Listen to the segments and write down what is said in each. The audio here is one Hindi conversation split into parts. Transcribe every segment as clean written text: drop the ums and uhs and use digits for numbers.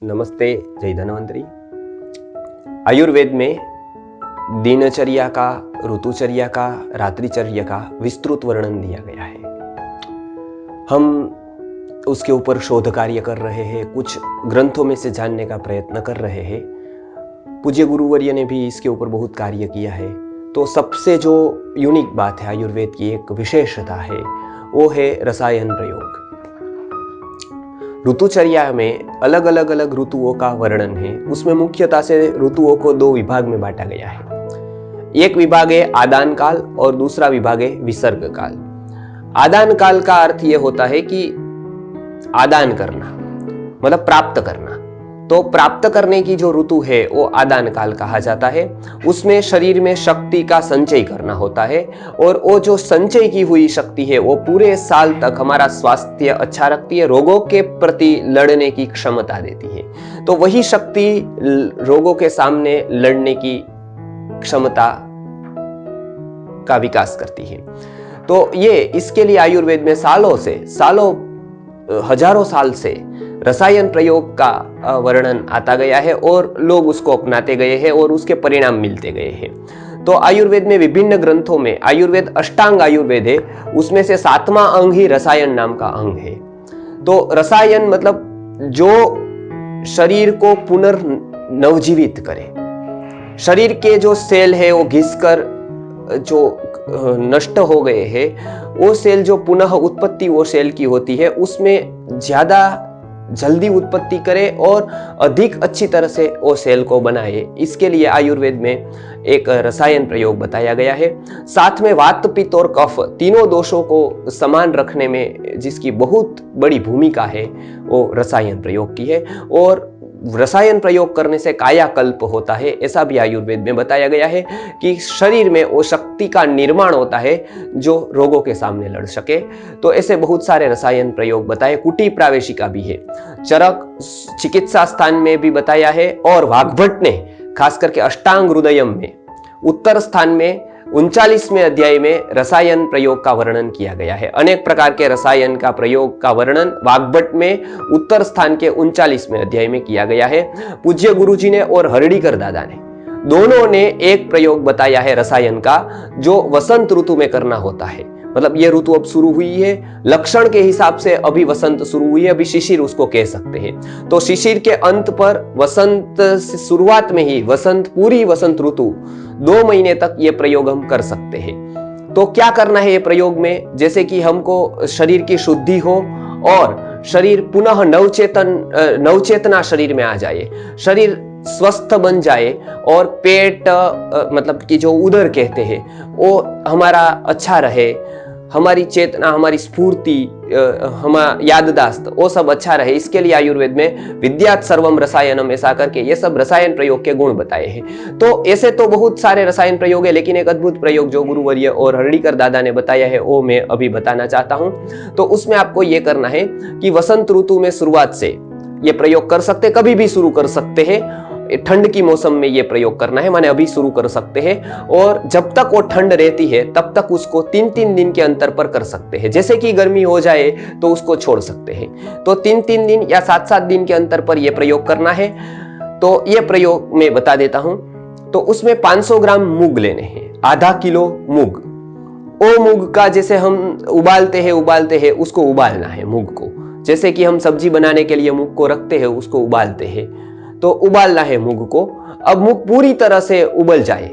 नमस्ते, जय धन्वंतरी। आयुर्वेद में दिनचर्या का, ऋतुचर्या का, रात्रिचर्या का विस्तृत वर्णन दिया गया है। हम उसके ऊपर शोध कार्य कर रहे हैं, कुछ ग्रंथों में से जानने का प्रयत्न कर रहे हैं। पूज्य गुरुवर्य ने भी इसके ऊपर बहुत कार्य किया है। तो सबसे जो यूनिक बात है, आयुर्वेद की एक विशेषता है, वो है रसायन प्रयोग। ऋतुचर्या में अलग अलग ऋतुओं का वर्णन है। उसमें मुख्यतः से ऋतुओं को दो विभाग में बांटा गया है। एक विभाग है आदान काल और दूसरा विभाग है विसर्ग काल। आदान काल का अर्थ यह होता है कि आदान करना, मतलब प्राप्त करना। तो प्राप्त करने की जो ऋतु है वो आदान काल कहा जाता है। उसमें शरीर में शक्ति का संचय करना होता है और वो जो संचय की हुई शक्ति है वो पूरे साल तक हमारा स्वास्थ्य अच्छा रखती है, रोगों के प्रति लड़ने की क्षमता देती है। तो वही शक्ति रोगों के सामने लड़ने की क्षमता का विकास करती है। तो ये इसके लिए आयुर्वेद में सालों हजारों साल से रसायन प्रयोग का वर्णन आता गया है और लोग उसको अपनाते गए हैं और उसके परिणाम मिलते गए हैं। तो आयुर्वेद में विभिन्न ग्रंथों में, आयुर्वेद अष्टांग आयुर्वेद है, उसमें से 7वां अंग ही रसायन नाम का अंग है। तो रसायन मतलब जो शरीर को पुनर्नवजीवित करे। शरीर के जो सेल है वो घिसकर जो नष्ट हो गए हैं, वो सेल जो पुनः उत्पत्ति वो सेल की होती है, उसमें ज्यादा जल्दी उत्पत्ति करे और अधिक अच्छी तरह से वो सेल को बनाए। इसके लिए आयुर्वेद में एक रसायन प्रयोग बताया गया है। साथ में वात, पित्त और कफ तीनों दोषों को समान रखने में जिसकी बहुत बड़ी भूमिका है वो रसायन प्रयोग की है। और रसायन प्रयोग करने से कायाकल्प होता है, ऐसा भी आयुर्वेद में बताया गया है कि शरीर में वो शक्ति का निर्माण होता है जो रोगों के सामने लड़ सके। तो ऐसे बहुत सारे रसायन प्रयोग बताए। कुटी प्रावेशिका भी है, चरक चिकित्सा स्थान में भी बताया है और वाग्भट ने खास करके अष्टांग हृदयम में उत्तर स्थान में 39वें अध्याय में रसायन प्रयोग का वर्णन किया गया है। अनेक प्रकार के रसायन का प्रयोग का वर्णन वाग्भट में उत्तर स्थान के 39वें अध्याय में किया गया है। पूज्य गुरुजी ने और हरड़ीकर दादा ने दोनों ने एक प्रयोग बताया है रसायन का, जो वसंत ऋतु में करना होता है। मतलब ये ऋतु अब शुरू हुई है, लक्षण के हिसाब से अभी वसंत शुरू हुई है, अभी शिशिर उसको कह सकते हैं। तो शिशिर के अंत पर वसंत से शुरुआत में ही वसंत, पूरी वसंत ऋतु 2 महीने तक ये प्रयोग हम कर सकते हैं। तो क्या करना है ये प्रयोग में, जैसे कि हमको शरीर की शुद्धि हो और शरीर पुनः नवचेतना शरीर में आ जाए, शरीर स्वस्थ बन जाए और पेट मतलब कि जो उदर कहते हैं वो हमारा अच्छा रहे, हमारी चेतना, हमारी स्फूर्ति, हमारा याददाश्त वो सब अच्छा रहे। इसके लिए आयुर्वेद में विद्यात् सर्वम रसायनम ऐसा करके ये सब रसायन प्रयोग के गुण बताए हैं। तो ऐसे तो बहुत सारे रसायन प्रयोग है, लेकिन एक अद्भुत प्रयोग जो गुरुवर्य और हरड़ीकर दादा ने बताया है वो मैं अभी बताना चाहता हूं। तो उसमें आपको ये करना है कि वसंत ऋतु में शुरुआत से ये प्रयोग कर सकते, कभी भी शुरू कर सकते हैं। ठंड की मौसम में ये प्रयोग करना है, माने अभी शुरू कर सकते हैं और जब तक वो ठंड रहती है तब तक उसको 3-3 दिन के अंतर पर कर सकते हैं। जैसे कि गर्मी हो जाए तो उसको छोड़ सकते हैं। तो 3-3 दिन या 7-7 दिन के अंतर पर यह प्रयोग करना है। तो यह प्रयोग मैं बता देता हूं। तो उसमें 500 ग्राम मूंग लेने हैं, आधा किलो मूंग। वो मूंग का जैसे हम उबालते हैं उसको उबालना है मूंग को, जैसे कि हम सब्जी बनाने के लिए मूंग को रखते हैं उसको उबालते हैं, तो उबालना है मूंग को। अब मूंग पूरी तरह से उबल जाए,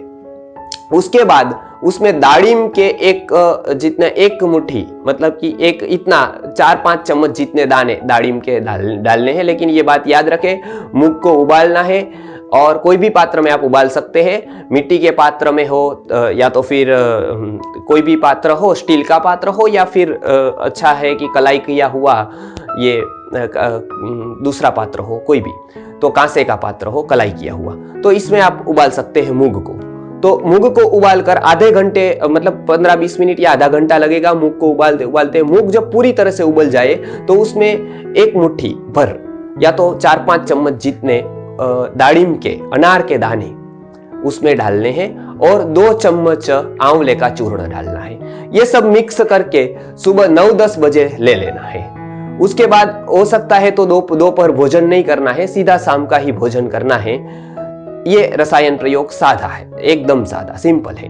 उसके बाद उसमें दाड़िम के एक मुट्ठी, मतलब कि एक इतना 4-5 चम्मच जितने दाने दाड़िम के डालने हैं। लेकिन ये बात याद रखें, मूंग को उबालना है और कोई भी पात्र में आप उबाल सकते हैं। मिट्टी के पात्र में हो या तो फिर कोई भी पात्र हो, स्टील का पात्र हो, या फिर अच्छा है कि कलाई किया हुआ ये दूसरा पात्र हो, कोई भी, तो कांसे का पात्र हो कलाई किया हुआ, तो इसमें आप उबाल सकते हैं मूंग को। तो मूंग को उबालकर आधे घंटे, मतलब 15-20 मिनट या आधा घंटा लगेगा मूंग को उबालते उबालते। मूंग जब पूरी तरह से उबल जाए तो उसमें एक मुट्ठी भर या तो 4-5 चम्मच जितने दाड़िम के, अनार के दाने उसमें डालने हैं और 2 चम्मच आंवले का चूर्ण डालना है। ये सब मिक्स करके सुबह 9-10 बजे ले लेना है। उसके बाद हो सकता है तो दोपहर भोजन नहीं करना है, सीधा शाम का ही भोजन करना है। ये रसायन प्रयोग सादा है, एकदम सादा सिंपल है।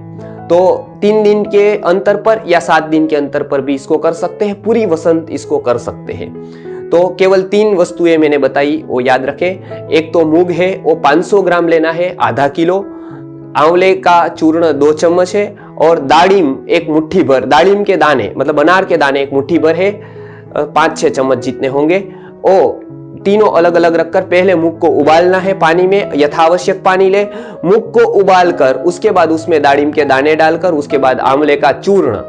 तो 3 दिन के अंतर पर या 7 दिन के अंतर पर भी इसको कर सकते हैं, पूरी वसंत इसको कर सकते हैं। तो केवल 3 वस्तुएं मैंने बताई, वो याद रखें। एक तो मूंग है, वो 500 ग्राम लेना है, आधा किलो। आंवले का चूर्ण 2 चम्मच है, और दाड़िम एक मुट्ठी भर, दाड़िम के दाने मतलब अनार के दाने एक मुट्ठी भर है, 5-6 चम्मच जितने होंगे। ओ तीनों अलग अलग रखकर पहले मूंग को उबालना है पानी में, यथावश्यक पानी ले। मूंग को उबालकर उसके बाद उसमें दाड़िम के दाने डालकर, उसके बाद आंवले का चूर्ण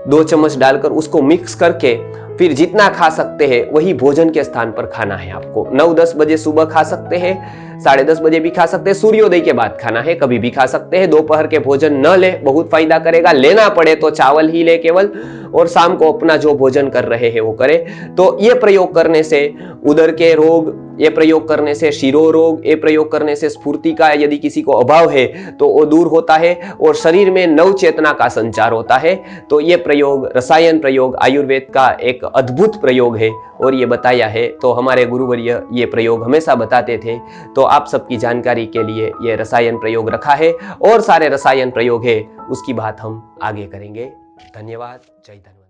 2 चम्मच डालकर उसको मिक्स करके फिर जितना खा सकते हैं वही भोजन के स्थान पर खाना है आपको। 9-10 बजे सुबह खा सकते हैं, 10:30 बजे भी खा सकते हैं, सूर्योदय के बाद खाना है, कभी भी खा सकते हैं। दोपहर के भोजन न ले, बहुत फायदा करेगा। लेना पड़े तो चावल ही ले केवल, और शाम को अपना जो भोजन कर रहे हैं वो करे। तो ये प्रयोग करने से उदर के रोग, ये प्रयोग करने से शिरो रोग, ये प्रयोग करने से स्फूर्ति का यदि किसी को अभाव है तो वो दूर होता है, और शरीर में नव चेतना का संचार होता है। तो ये प्रयोग, रसायन प्रयोग आयुर्वेद का एक अद्भुत प्रयोग है, और ये बताया है। तो हमारे गुरुवर्य ये प्रयोग हमेशा बताते थे। तो आप सबकी जानकारी के लिए ये रसायन प्रयोग रखा है, और सारे रसायन प्रयोग है उसकी बात हम आगे करेंगे। धन्यवाद। जय धन्यवाद।